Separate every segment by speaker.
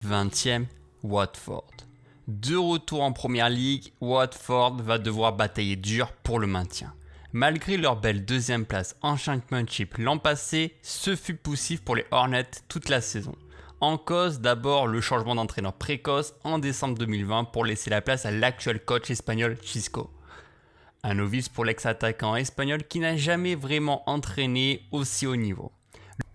Speaker 1: 20e, Watford. De retour en première ligue, Watford va devoir batailler dur pour le maintien. Malgré leur belle deuxième place en Championship l'an passé, ce fut poussif pour les Hornets toute la saison. En cause d'abord le changement d'entraîneur précoce en décembre 2020 pour laisser la place à l'actuel coach espagnol Xisco. Un novice pour l'ex-attaquant espagnol qui n'a jamais vraiment entraîné aussi haut niveau.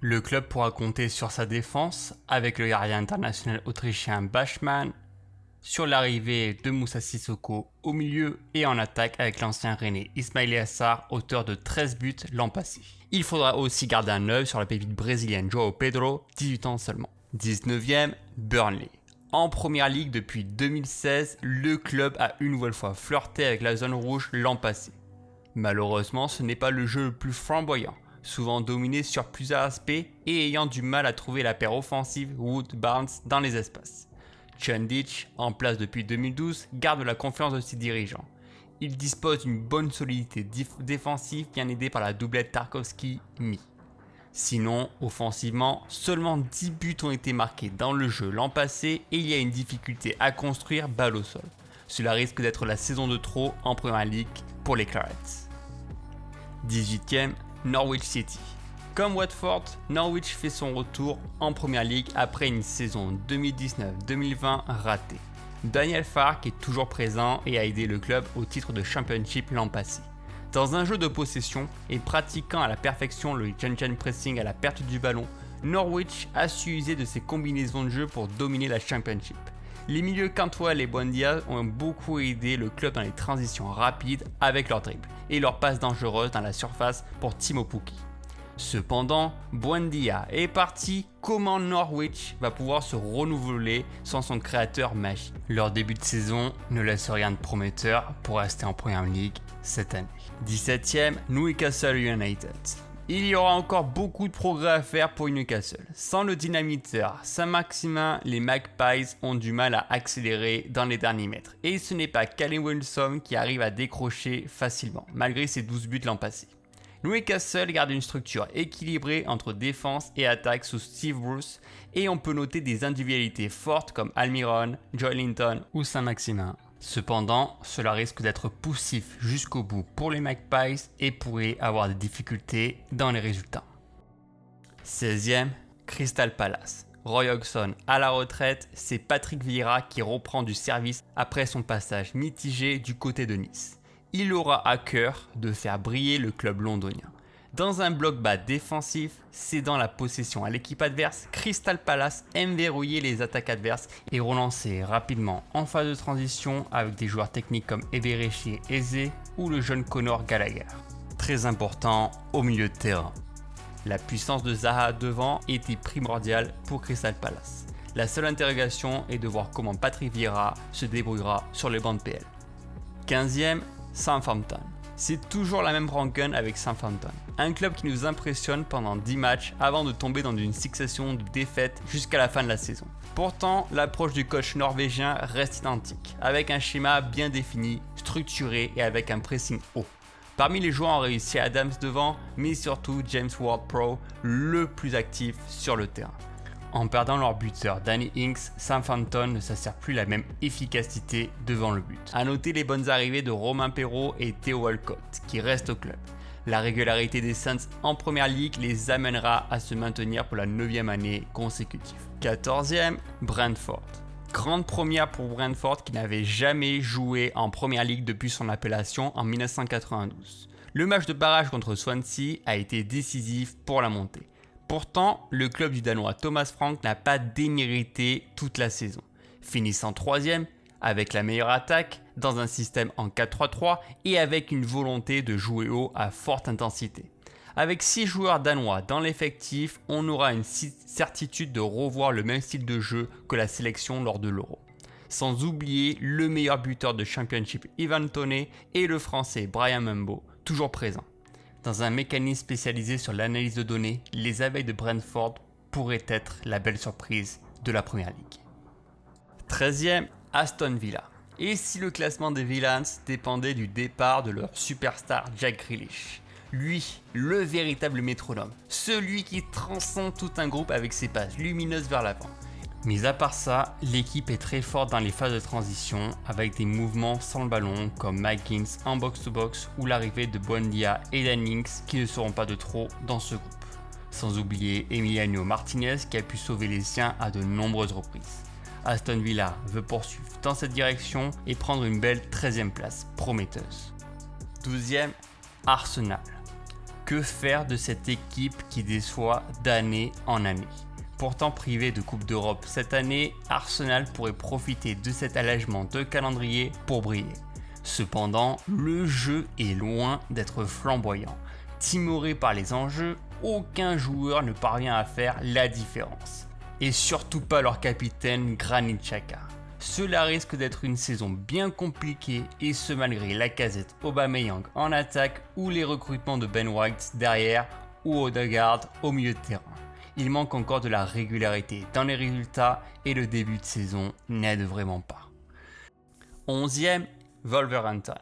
Speaker 1: Le club pourra compter sur sa défense avec le gardien international autrichien Bachmann, sur l'arrivée de Moussa Sissoko au milieu et en attaque avec l'ancien rennais Ismaïla Assar, auteur de 13 buts l'an passé. Il faudra aussi garder un œil sur la pépite brésilienne João Pedro, 18 ans seulement. 19e, Burnley. En première ligue depuis 2016, le club a une nouvelle fois flirté avec la zone rouge l'an passé. Malheureusement, ce n'est pas le jeu le plus flamboyant, souvent dominé sur plusieurs aspects et ayant du mal à trouver la paire offensive Wood-Barnes dans les espaces. Chundic, en place depuis 2012, garde la confiance de ses dirigeants. Il dispose d'une bonne solidité défensive bien aidée par la doublette Tarkowski-Mi. Sinon, offensivement, seulement 10 buts ont été marqués dans le jeu l'an passé et il y a une difficulté à construire balle au sol. Cela risque d'être la saison de trop en Premier League pour les Clarets. 18e, Norwich City. Comme Watford, Norwich fait son retour en Premier League après une saison 2019-2020 ratée. Daniel Farke est toujours présent et a aidé le club au titre de Championship l'an passé. Dans un jeu de possession et pratiquant à la perfection le gegenpressing pressing à la perte du ballon, Norwich a su user de ses combinaisons de jeu pour dominer la Championship. Les milieux Cantwell et Buendia ont beaucoup aidé le club dans les transitions rapides avec leur dribble et leurs passes dangereuses dans la surface pour Timo Pukki. Cependant, Buendia est parti, comment Norwich va pouvoir se renouveler sans son créateur magique? Leur début de saison ne laisse rien de prometteur pour rester en Premier League cette année. 17e, Newcastle United. Il y aura encore beaucoup de progrès à faire pour Newcastle. Sans le dynamiteur Saint-Maximin, les Magpies ont du mal à accélérer dans les derniers mètres. Et ce n'est pas Callum Wilson qui arrive à décrocher facilement, malgré ses 12 buts l'an passé. Newcastle garde une structure équilibrée entre défense et attaque sous Steve Bruce et on peut noter des individualités fortes comme Almiron, Joelinton ou Saint-Maximin. Cependant, cela risque d'être poussif jusqu'au bout pour les Magpies et pourrait avoir des difficultés dans les résultats. 16e, Crystal Palace. Roy Hodgson à la retraite, c'est Patrick Vieira qui reprend du service après son passage mitigé du côté de Nice. Il aura à cœur de faire briller le club londonien. Dans un bloc bas défensif, cédant la possession à l'équipe adverse, Crystal Palace aime verrouiller les attaques adverses et relancer rapidement en phase de transition avec des joueurs techniques comme Eberechi Eze ou le jeune Conor Gallagher. Très important au milieu de terrain. La puissance de Zaha devant était primordiale pour Crystal Palace. La seule interrogation est de voir comment Patrick Vieira se débrouillera sur les bancs de PL. 15e, Southampton. C'est toujours la même rengaine avec Southampton. Un club qui nous impressionne pendant 10 matchs avant de tomber dans une succession de défaites jusqu'à la fin de la saison. Pourtant, l'approche du coach norvégien reste identique, avec un schéma bien défini, structuré et avec un pressing haut. Parmi les joueurs ont réussi Adams devant, mais surtout James Ward-Prowse, le plus actif sur le terrain. En perdant leur buteur Danny Ings, Southampton ne s'assure plus la même efficacité devant le but. A noter les bonnes arrivées de Romain Perraud et Theo Walcott qui restent au club. La régularité des Saints en première ligue les amènera à se maintenir pour la 9e année consécutive. 14e, Brentford. Grande première pour Brentford qui n'avait jamais joué en première ligue depuis son appellation en 1992. Le match de barrage contre Swansea a été décisif pour la montée. Pourtant, le club du Danois Thomas Frank n'a pas démérité toute la saison, finissant 3e avec la meilleure attaque dans un système en 4-3-3 et avec une volonté de jouer haut à forte intensité. Avec 6 joueurs danois dans l'effectif, on aura une certitude de revoir le même style de jeu que la sélection lors de l'Euro. Sans oublier le meilleur buteur de Championship Ivan Toney et le français Brian Mumbo, toujours présent. Dans un mécanisme spécialisé sur l'analyse de données, les abeilles de Brentford pourraient être la belle surprise de la Première Ligue. 13e, Aston Villa. Et si le classement des Villains dépendait du départ de leur superstar Jack Grealish? Lui, le véritable métronome, celui qui transcende tout un groupe avec ses passes lumineuses vers l'avant. Mis à part ça, l'équipe est très forte dans les phases de transition avec des mouvements sans le ballon comme McGinn en box-to-box ou l'arrivée de Buendia et Dennings qui ne seront pas de trop dans ce groupe. Sans oublier Emiliano Martinez qui a pu sauver les siens à de nombreuses reprises. Aston Villa veut poursuivre dans cette direction et prendre une belle 13e place prometteuse. 12e, Arsenal. Que faire de cette équipe qui déçoit d'année en année ? Pourtant privé de Coupe d'Europe cette année, Arsenal pourrait profiter de cet allègement de calendrier pour briller. Cependant, le jeu est loin d'être flamboyant. Timoré par les enjeux, aucun joueur ne parvient à faire la différence. Et surtout pas leur capitaine Granit Xhaka. Cela risque d'être une saison bien compliquée et ce malgré Lacazette, Aubameyang en attaque ou les recrutements de Ben White derrière ou Odegaard au milieu de terrain. Il manque encore de la régularité dans les résultats et le début de saison n'aide vraiment pas. 11e, Wolverhampton.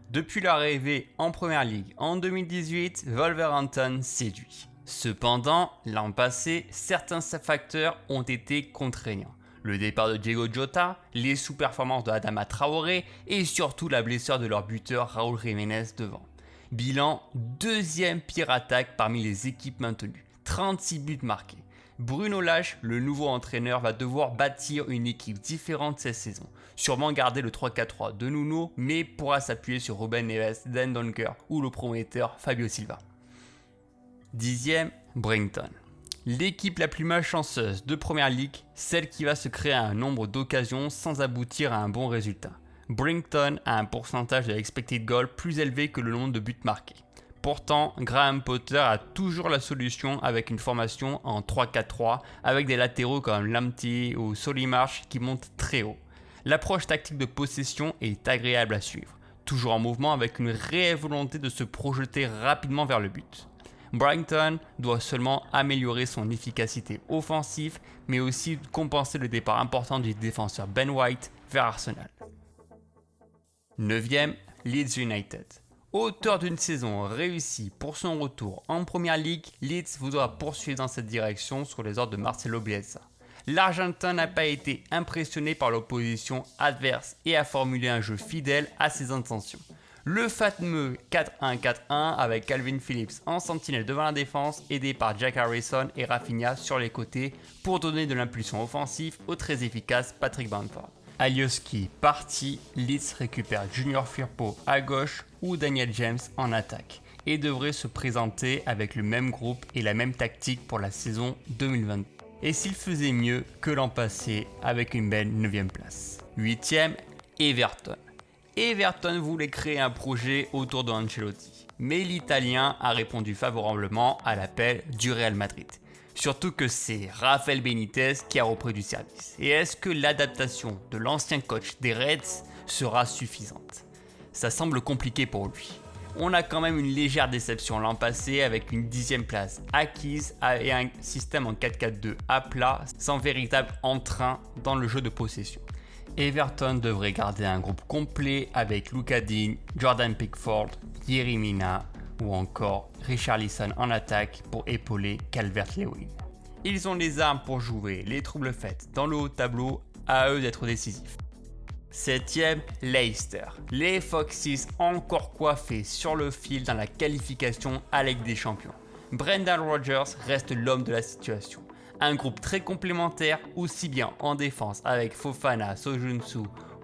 Speaker 1: Depuis leur arrivée en Première Ligue en 2018, Wolverhampton séduit. Cependant, l'an passé, certains facteurs ont été contraignants. Le départ de Diego Jota, les sous-performances de Adama Traoré et surtout la blessure de leur buteur Raúl Jiménez devant. Bilan, deuxième pire attaque parmi les équipes maintenues. 36 buts marqués. Bruno Lage, le nouveau entraîneur, va devoir bâtir une équipe différente cette saison. Sûrement garder le 3-4-3 de Nuno, mais pourra s'appuyer sur Ruben Neves, Dan Donker ou le prometteur Fabio Silva. 10e, Brighton. L'équipe la plus malchanceuse de Première Ligue, celle qui va se créer un nombre d'occasions sans aboutir à un bon résultat. Brighton a un pourcentage de expected goal plus élevé que le nombre de buts marqués. Pourtant, Graham Potter a toujours la solution avec une formation en 3-4-3 avec des latéraux comme Lamptey ou Solimarch qui montent très haut. L'approche tactique de possession est agréable à suivre, toujours en mouvement avec une réelle volonté de se projeter rapidement vers le but. Brighton doit seulement améliorer son efficacité offensive mais aussi compenser le départ important du défenseur Ben White vers Arsenal. 9e, Leeds United. Auteur d'une saison réussie pour son retour en Première Ligue, Leeds voudra poursuivre dans cette direction sur les ordres de Marcelo Bielsa. L'Argentin n'a pas été impressionné par l'opposition adverse et a formulé un jeu fidèle à ses intentions. Le fameux 4-1-4-1 avec Calvin Phillips en sentinelle devant la défense, aidé par Jack Harrison et Rafinha sur les côtés pour donner de l'impulsion offensive au très efficace Patrick Bamford. Alioski parti, Leeds récupère Junior Firpo à gauche ou Daniel James en attaque et devrait se présenter avec le même groupe et la même tactique pour la saison 2022. Et s'il faisait mieux que l'an passé avec une belle 9e place. 8e, Everton. Everton voulait créer un projet autour de Ancelotti, mais l'Italien a répondu favorablement à l'appel du Real Madrid. Surtout que c'est Rafael Benitez qui a repris du service. Et est-ce que l'adaptation de l'ancien coach des Reds sera suffisante ? Ça semble compliqué pour lui. On a quand même une légère déception l'an passé avec une 10e place acquise et un système en 4-4-2 à plat sans véritable entrain dans le jeu de possession. Everton devrait garder un groupe complet avec Lucas Digne, Jordan Pickford, Yerry Mina ou encore Richarlison en attaque pour épauler Calvert-Lewin. Ils ont les armes pour jouer les troubles faits dans le haut de tableau, à eux d'être décisifs. 7e, Leicester. Les Foxes encore coiffés sur le fil dans la qualification à Ligue des Champions. Brendan Rodgers reste l'homme de la situation. Un groupe très complémentaire, aussi bien en défense avec Fofana, Sojunsu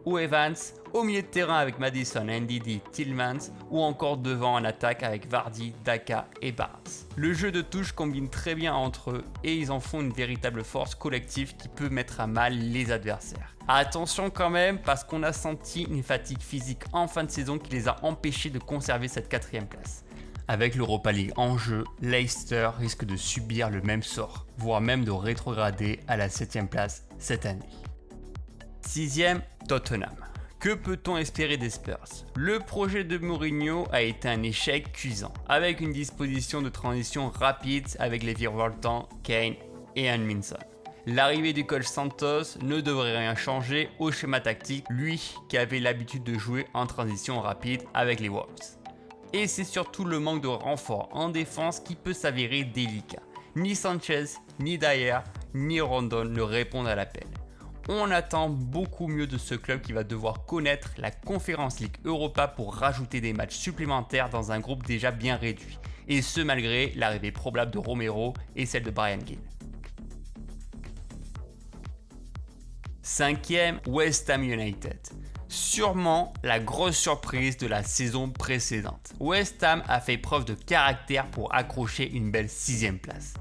Speaker 1: ou Evans, au milieu de terrain avec Maddison, Ndidi, Tillmans ou encore devant en attaque avec Vardy, Daka et Barnes. Le jeu de touche combine très bien entre eux et ils en font une véritable force collective qui peut mettre à mal les adversaires. Attention quand même parce qu'on a senti une fatigue physique en fin de saison qui les a empêchés de conserver cette 4e place. Avec l'Europa League en jeu, Leicester risque de subir le même sort, voire même de rétrograder à la 7e place cette année. 6e, Tottenham. Que peut-on espérer des Spurs ? Le projet de Mourinho a été un échec cuisant, avec une disposition de transition rapide avec les virevoltants Kane et Minson. L'arrivée du coach Santos ne devrait rien changer au schéma tactique, lui qui avait l'habitude de jouer en transition rapide avec les Wolves. Et c'est surtout le manque de renfort en défense qui peut s'avérer délicat. Ni Sanchez, ni Dyer, ni Rondon ne répondent à l'appel. On attend beaucoup mieux de ce club qui va devoir connaître la Conference League Europa pour rajouter des matchs supplémentaires dans un groupe déjà bien réduit. Et ce malgré l'arrivée probable de Romero et celle de Bryan Gil. 5e, West Ham United. Sûrement la grosse surprise de la saison précédente. West Ham a fait preuve de caractère pour accrocher une belle 6e place.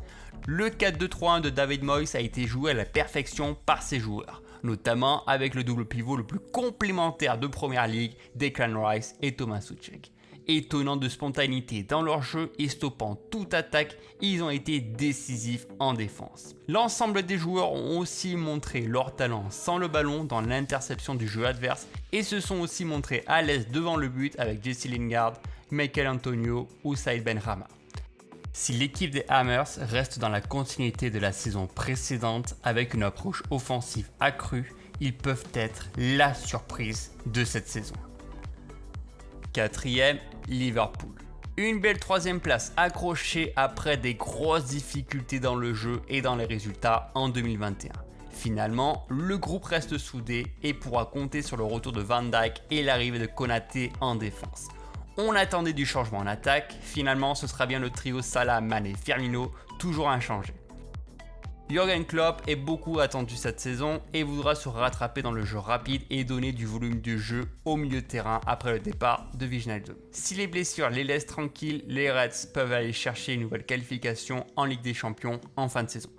Speaker 1: Le 4-2-3-1 de David Moyes a été joué à la perfection par ses joueurs, notamment avec le double pivot le plus complémentaire de Première Ligue, Declan Rice et Thomas Souček. Étonnant de spontanéité dans leur jeu et stoppant toute attaque, ils ont été décisifs en défense. L'ensemble des joueurs ont aussi montré leur talent sans le ballon dans l'interception du jeu adverse et se sont aussi montrés à l'aise devant le but avec Jesse Lingard, Michael Antonio ou Saïd Benrahma. Si l'équipe des Hammers reste dans la continuité de la saison précédente avec une approche offensive accrue, ils peuvent être la surprise de cette saison. 4e, Liverpool. Une belle 3e place accrochée après des grosses difficultés dans le jeu et dans les résultats en 2021. Finalement, le groupe reste soudé et pourra compter sur le retour de Van Dijk et l'arrivée de Konaté en défense. On attendait du changement en attaque, finalement ce sera bien le trio Salah, Mané, Firmino, toujours inchangé. Jürgen Klopp est beaucoup attendu cette saison et voudra se rattraper dans le jeu rapide et donner du volume de jeu au milieu de terrain après le départ de Wijnaldum. Si les blessures les laissent tranquilles, les Reds peuvent aller chercher une nouvelle qualification en Ligue des Champions en fin de saison.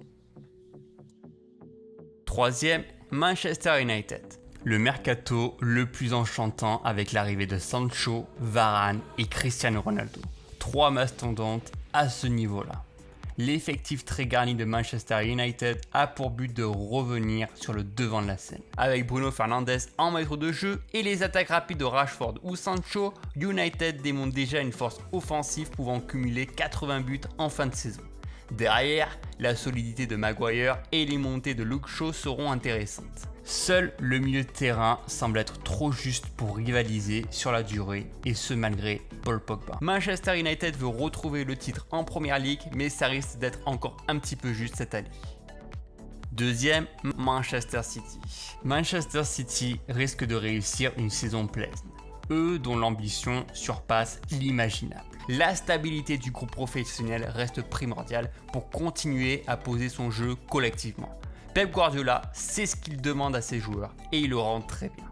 Speaker 1: 3e, Manchester United. Le mercato le plus enchantant avec l'arrivée de Sancho, Varane et Cristiano Ronaldo. 3 mastodontes à ce niveau-là. L'effectif très garni de Manchester United a pour but de revenir sur le devant de la scène. Avec Bruno Fernandes en maître de jeu et les attaques rapides de Rashford ou Sancho, United démontre déjà une force offensive pouvant cumuler 80 buts en fin de saison. Derrière, la solidité de Maguire et les montées de Luke Shaw seront intéressantes. Seul le milieu de terrain semble être trop juste pour rivaliser sur la durée, et ce malgré Paul Pogba. Manchester United veut retrouver le titre en Première Ligue, mais ça risque d'être encore un petit peu juste cette année. 2e, Manchester City. Manchester City risque de réussir une saison pleine. Eux dont l'ambition surpasse l'imaginable. La stabilité du groupe professionnel reste primordiale pour continuer à poser son jeu collectivement. Pep Guardiola sait ce qu'il demande à ses joueurs et il le rend très bien.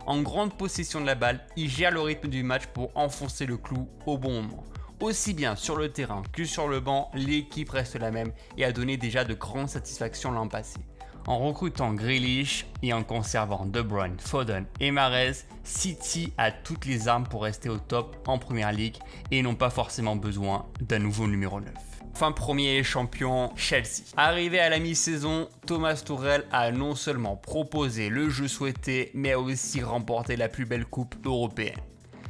Speaker 1: En grande possession de la balle, il gère le rythme du match pour enfoncer le clou au bon moment. Aussi bien sur le terrain que sur le banc, l'équipe reste la même et a donné déjà de grandes satisfactions l'an passé. En recrutant Grealish et en conservant De Bruyne, Foden et Mahrez, City a toutes les armes pour rester au top en Première Ligue et n'ont pas forcément besoin d'un nouveau numéro 9. Enfin, premier champion, Chelsea. Arrivé à la mi-saison, Thomas Tuchel a non seulement proposé le jeu souhaité, mais a aussi remporté la plus belle coupe européenne.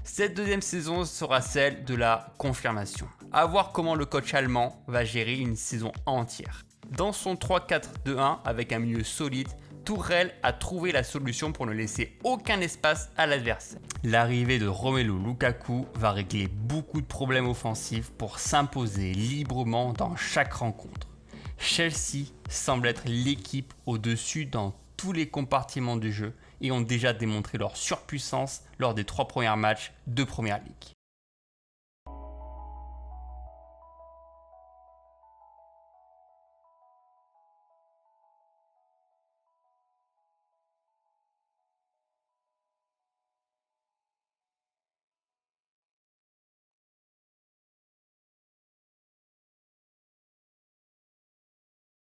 Speaker 1: Cette deuxième saison sera celle de la confirmation. À voir comment le coach allemand va gérer une saison entière. Dans son 3-4-2-1 avec un milieu solide, Tuchel a trouvé la solution pour ne laisser aucun espace à l'adversaire. L'arrivée de Romelu Lukaku va régler beaucoup de problèmes offensifs pour s'imposer librement dans chaque rencontre. Chelsea semble être l'équipe au-dessus dans tous les compartiments du jeu et ont déjà démontré leur surpuissance lors des 3 premiers matchs de Première Ligue.